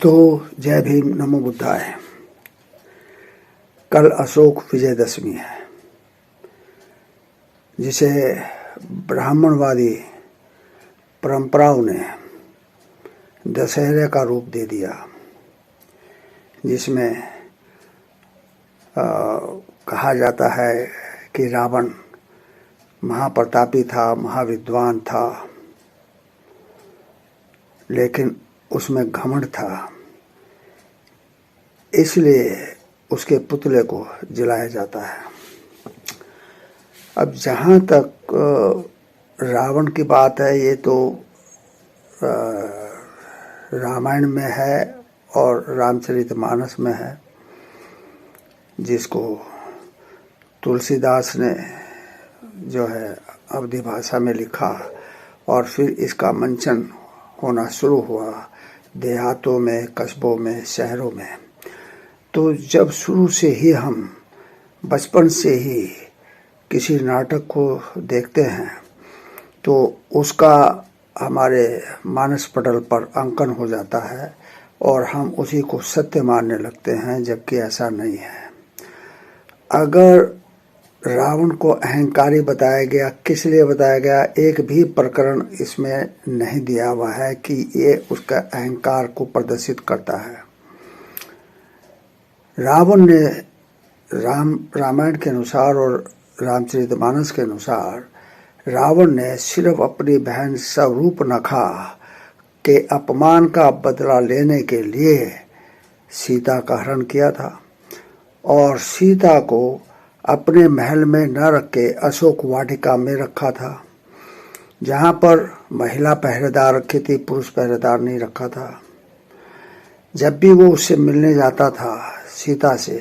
दोस्तों, जय भीम, नमो बुद्धाय। कल अशोक विजयदशमी है, जिसे ब्राह्मणवादी परंपराओं ने दशहरे का रूप दे दिया, जिसमें कहा जाता है कि रावण महाप्रतापी था, महाविद्वान था, लेकिन उसमें घमंड था, इसलिए उसके पुतले को जलाया जाता है। अब जहाँ तक रावण की बात है, ये तो रामायण में है और रामचरितमानस में है, जिसको तुलसीदास ने जो है अवधी भाषा में लिखा और फिर इसका मंचन होना शुरू हुआ देहातों में, कस्बों में, शहरों में। तो जब शुरू से ही हम बचपन से ही किसी नाटक को देखते हैं तो उसका हमारे मानस पटल पर अंकन हो जाता है और हम उसी को सत्य मानने लगते हैं, जबकि ऐसा नहीं है। अगर रावण को अहंकारी बताया गया, किस लिए बताया गया, एक भी प्रकरण इसमें नहीं दिया हुआ है कि ये उसका अहंकार को प्रदर्शित करता है। रावण ने रामायण के अनुसार और रामचरितमानस के अनुसार रावण ने सिर्फ अपनी बहन स्वरूपनखा के अपमान का बदला लेने के लिए सीता का हरण किया था और सीता को अपने महल में न रख के अशोक वाटिका में रखा था, जहाँ पर महिला पहरेदार रखी थी, पुरुष पहरेदार नहीं रखा था। जब भी वो उससे मिलने जाता था सीता से,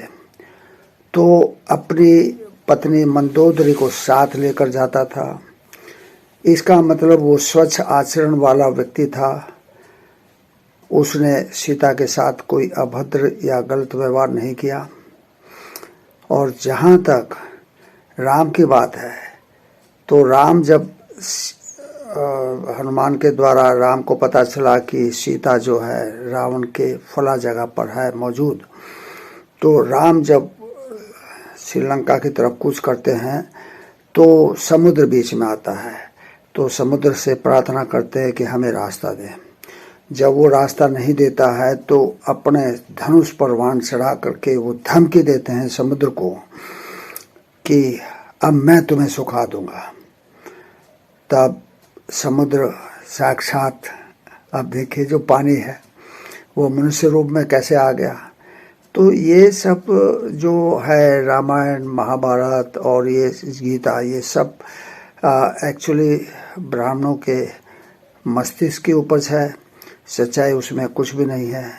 तो अपनी पत्नी मंदोदरी को साथ लेकर जाता था। इसका मतलब वो स्वच्छ आचरण वाला व्यक्ति था। उसने सीता के साथ कोई अभद्र या गलत व्यवहार नहीं किया। और जहाँ तक राम की बात है, तो राम जब हनुमान के द्वारा राम को पता चला कि सीता जो है रावण के फला जगह पर है मौजूद, तो राम जब श्रीलंका की तरफ कूच करते हैं तो समुद्र बीच में आता है। तो समुद्र से प्रार्थना करते हैं कि हमें रास्ता दे। जब वो रास्ता नहीं देता है तो अपने धनुष पर बाण चढ़ा करके वो धमकी देते हैं समुद्र को कि अब मैं तुम्हें सुखा दूंगा। तब समुद्र साक्षात, अब देखिए जो पानी है वो मनुष्य रूप में कैसे आ गया। तो ये सब जो है रामायण, महाभारत और ये गीता, ये सब एक्चुअली ब्राह्मणों के मस्तिष्क की उपज है, सच्चाई उसमें कुछ भी नहीं है।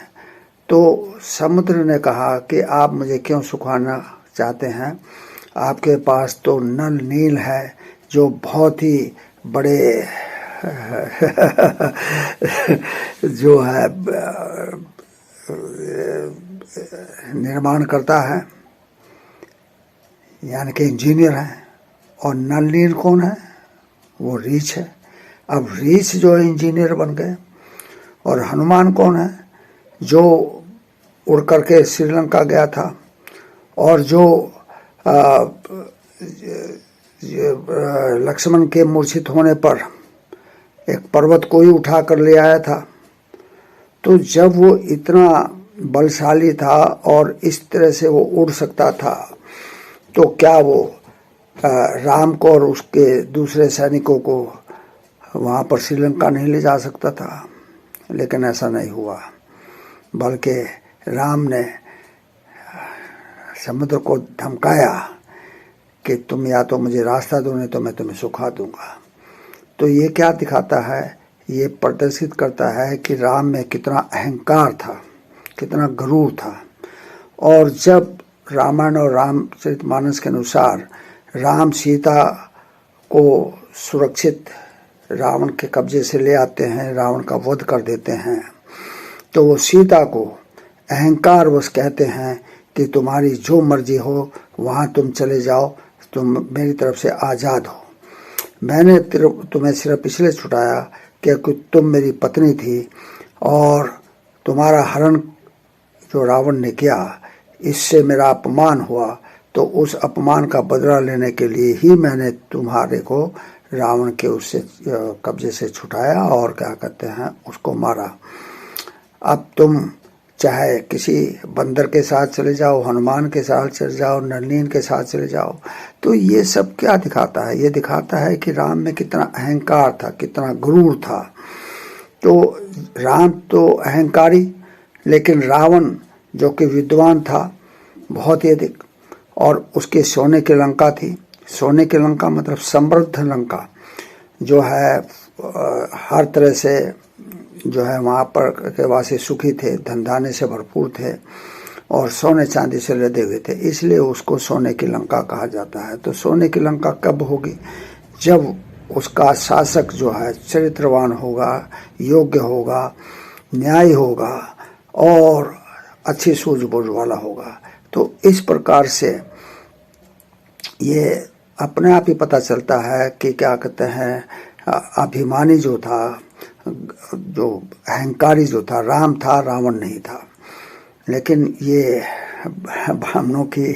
तो समुद्र ने कहा कि आप मुझे क्यों सुखाना चाहते हैं, आपके पास तो नल नील है जो बहुत ही बड़े जो है निर्माण करता है, यानी कि इंजीनियर है। और नल नील कौन है? वो रीछ है। अब रीछ जो इंजीनियर बन गए। और हनुमान कौन है? जो उड़ करके श्रीलंका गया था और जो लक्ष्मण के मूर्छित होने पर एक पर्वत को ही उठा कर ले आया था। तो जब वो इतना बलशाली था और इस तरह से वो उड़ सकता था, तो क्या वो राम को और उसके दूसरे सैनिकों को वहाँ पर श्रीलंका नहीं ले जा सकता था? लेकिन ऐसा नहीं हुआ, बल्कि राम ने समुद्र को धमकाया कि तुम या तो मुझे रास्ता दो, नहीं तो मैं तुम्हें सुखा दूंगा। तो ये क्या दिखाता है? ये प्रदर्शित करता है कि राम में कितना अहंकार था, कितना गरूर था। और जब रामायण और रामचरितमानस के अनुसार राम सीता को सुरक्षित रावण के कब्जे से ले आते हैं, रावण का वध कर देते हैं, तो वो सीता को अहंकार वश कहते हैं कि तुम्हारी जो मर्जी हो वहाँ तुम चले जाओ, तुम मेरी तरफ से आज़ाद हो। मैंने तुम्हें सिर्फ इसलिए छुड़ाया कि तुम मेरी पत्नी थी और तुम्हारा हरण जो रावण ने किया, इससे मेरा अपमान हुआ, तो उस अपमान का बदला लेने के लिए ही मैंने तुम्हारे को रावण के उससे कब्जे से छुटाया और क्या कहते हैं उसको मारा। अब तुम चाहे किसी बंदर के साथ चले जाओ, हनुमान के साथ चले जाओ, नलिन के साथ चले जाओ, तो ये सब क्या दिखाता है? ये दिखाता है कि राम में कितना अहंकार था, कितना गुरूर था। तो राम तो अहंकारी, लेकिन रावण जो कि विद्वान था बहुत ही अधिक, और उसके सोने की लंका थी। सोने की लंका मतलब समृद्ध लंका, जो है हर तरह से जो है वहाँ पर के वासी सुखी थे, धनधान्य से भरपूर थे और सोने चांदी से लदे हुए थे, इसलिए उसको सोने की लंका कहा जाता है। तो सोने की लंका कब होगी? जब उसका शासक जो है चरित्रवान होगा, योग्य होगा, न्यायी होगा और अच्छी सूझबूझ वाला होगा। तो इस प्रकार से ये अपने आप ही पता चलता है कि क्या कहते हैं, अभिमानी जो था, जो अहंकारी जो था, राम था, रावण नहीं था। लेकिन ये ब्राह्मणों की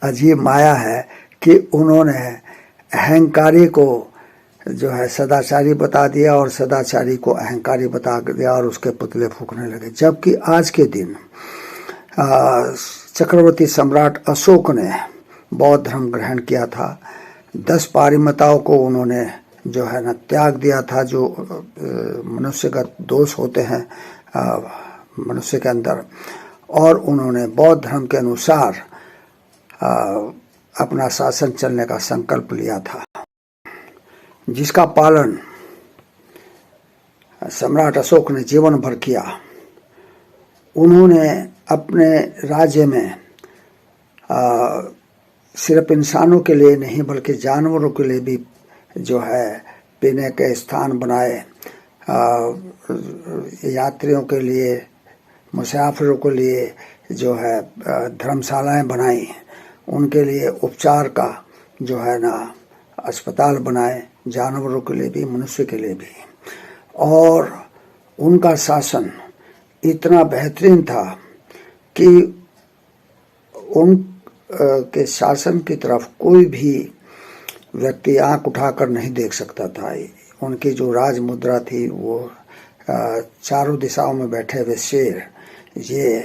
अजीब माया है कि उन्होंने अहंकारी को जो है सदाचारी बता दिया और सदाचारी को अहंकारी बता दिया और उसके पुतले फूकने लगे। जबकि आज के दिन चक्रवर्ती सम्राट अशोक ने बौद्ध धर्म ग्रहण किया था। 10 पारिमताओं को उन्होंने जो है ना त्याग दिया था, जो मनुष्यगत दोष होते हैं मनुष्य के अंदर, और उन्होंने बौद्ध धर्म के अनुसार अपना शासन चलने का संकल्प लिया था, जिसका पालन सम्राट अशोक ने जीवन भर किया। उन्होंने अपने राज्य में सिर्फ इंसानों के लिए नहीं बल्कि जानवरों के लिए भी जो है पीने के स्थान बनाए, यात्रियों के लिए, मुसाफिरों के लिए जो है धर्मशालाएं बनाई, उनके लिए उपचार का जो है ना अस्पताल बनाए, जानवरों के लिए भी, मनुष्य के लिए भी। और उनका शासन इतना बेहतरीन था कि उन के शासन की तरफ कोई भी व्यक्ति आंख उठाकर नहीं देख सकता था। उनकी जो राज मुद्रा थी वो चारों दिशाओं में बैठे हुए शेर ये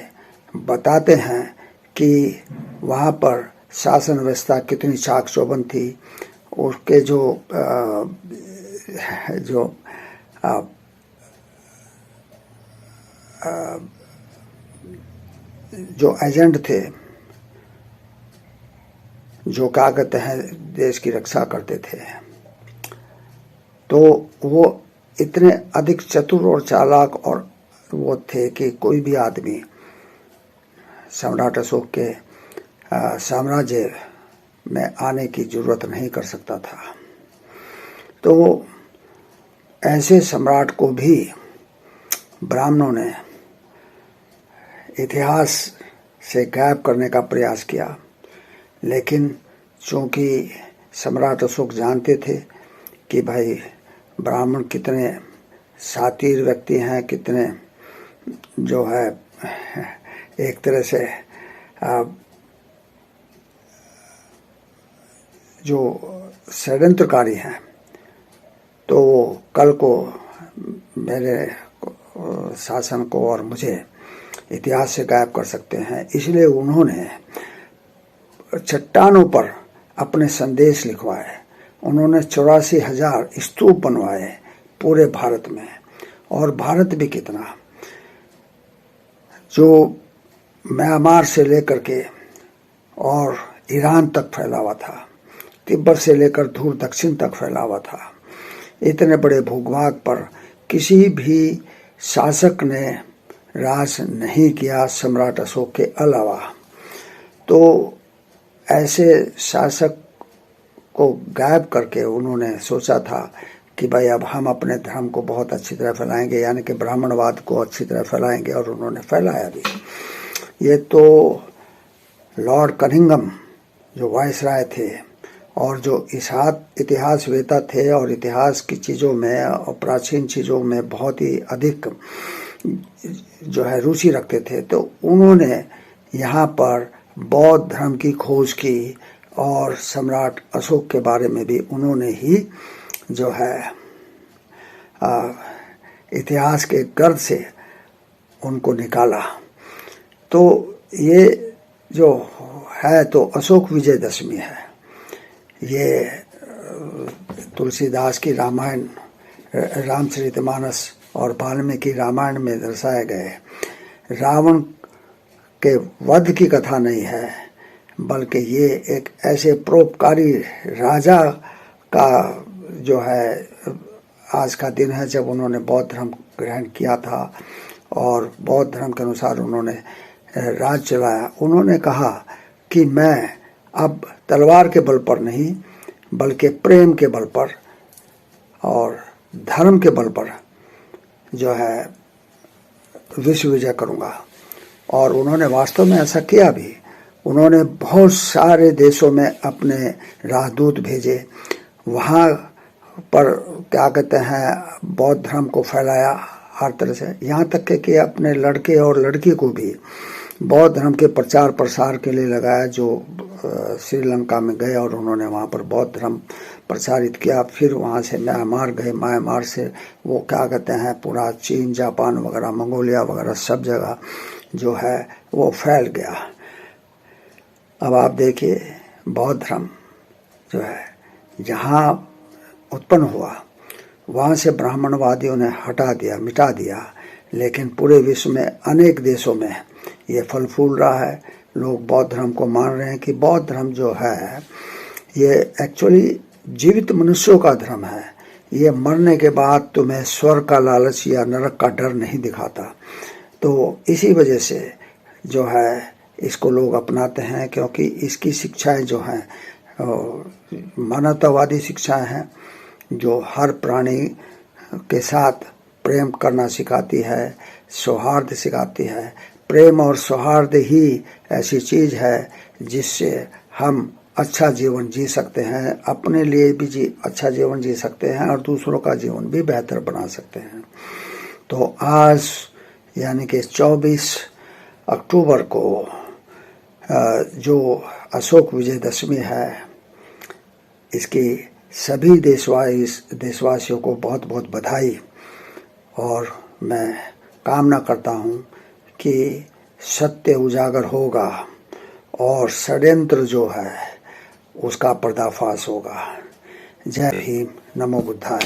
बताते हैं कि वहाँ पर शासन व्यवस्था कितनी चाक चौबंद थी। उसके जो एजेंट थे, जो क्या कहते हैं देश की रक्षा करते थे, तो वो इतने अधिक चतुर और चालाक और वो थे कि कोई भी आदमी सम्राट अशोक के साम्राज्य में आने की जरूरत नहीं कर सकता था। तो ऐसे सम्राट को भी ब्राह्मणों ने इतिहास से गायब करने का प्रयास किया, लेकिन चूंकि सम्राट अशोक जानते थे कि भाई ब्राह्मण कितने शातिर व्यक्ति हैं, कितने जो है एक तरह से जो षड्यंत्रकारी हैं, तो कल को मेरे शासन को और मुझे इतिहास से गायब कर सकते हैं। इसलिए उन्होंने चट्टानों पर अपने संदेश लिखवाए। उन्होंने 84,000 स्तूप बनवाए पूरे भारत में, और भारत भी कितना, जो म्यांमार से लेकर के और ईरान तक फैला हुआ था, तिब्बत से लेकर दूर दक्षिण तक फैला हुआ था। इतने बड़े भूभाग पर किसी भी शासक ने राज नहीं किया सम्राट अशोक के अलावा। तो ऐसे शासक को गायब करके उन्होंने सोचा था कि भाई अब हम अपने धर्म को बहुत अच्छी तरह फैलाएंगे, यानी कि ब्राह्मणवाद को अच्छी तरह फैलाएंगे, और उन्होंने फैलाया भी। ये तो लॉर्ड कनिंघम जो वायसराय थे और जो इतिहासवेता थे और इतिहास की चीज़ों में और प्राचीन चीज़ों में बहुत ही अधिक जो है रुचि रखते थे, तो उन्होंने यहाँ पर बौद्ध धर्म की खोज की और सम्राट अशोक के बारे में भी उन्होंने ही जो है इतिहास के गर्द से उनको निकाला। तो ये जो है तो अशोक विजयदशमी है। ये तुलसीदास की रामायण, रामचरितमानस और वाल्मीकि रामायण में दर्शाए गए रावण के वध की कथा नहीं है, बल्कि ये एक ऐसे परोपकारी राजा का जो है आज का दिन है जब उन्होंने बौद्ध धर्म ग्रहण किया था और बौद्ध धर्म के अनुसार उन्होंने राज चलाया। उन्होंने कहा कि मैं अब तलवार के बल पर नहीं बल्कि प्रेम के बल पर और धर्म के बल पर जो है विश्व विजय करूँगा। और उन्होंने वास्तव में ऐसा किया भी। उन्होंने बहुत सारे देशों में अपने राजदूत भेजे, वहाँ पर क्या कहते हैं बौद्ध धर्म को फैलाया हर तरह से, यहाँ तक कि अपने लड़के और लड़की को भी बौद्ध धर्म के प्रचार प्रसार के लिए लगाया, जो श्रीलंका में गए और उन्होंने वहाँ पर बौद्ध धर्म प्रचारित किया। फिर वहाँ से म्यांमार गए, म्यांमार से वो क्या कहते हैं पूरा चीन, जापान वगैरह, मंगोलिया वगैरह सब जगह जो है वो फैल गया। अब आप देखिए बौद्ध धर्म जो है जहाँ उत्पन्न हुआ वहाँ से ब्राह्मणवादियों ने हटा दिया, मिटा दिया, लेकिन पूरे विश्व में अनेक देशों में ये फल फूल रहा है। लोग बौद्ध धर्म को मान रहे हैं कि बौद्ध धर्म जो है ये एक्चुअली जीवित मनुष्यों का धर्म है। ये मरने के बाद तुम्हें स्वर्ग का लालच या नरक का डर नहीं दिखाता। तो इसी वजह से जो है इसको लोग अपनाते हैं, क्योंकि इसकी शिक्षाएं जो हैं मानवतावादी शिक्षाएं हैं जो हर प्राणी के साथ प्रेम करना सिखाती है, सौहार्द सिखाती है। प्रेम और सौहार्द ही ऐसी चीज़ है जिससे हम अच्छा जीवन जी सकते हैं, अपने लिए भी अच्छा जीवन जी सकते हैं और दूसरों का जीवन भी बेहतर बना सकते हैं। तो आज यानी कि 24 अक्टूबर को जो अशोक विजयदशमी है, इसकी सभी देशवासियों को बहुत बहुत बधाई। और मैं कामना करता हूँ कि सत्य उजागर होगा और षड्यंत्र जो है उसका पर्दाफाश होगा। जय भीम, नमो बुद्धाय।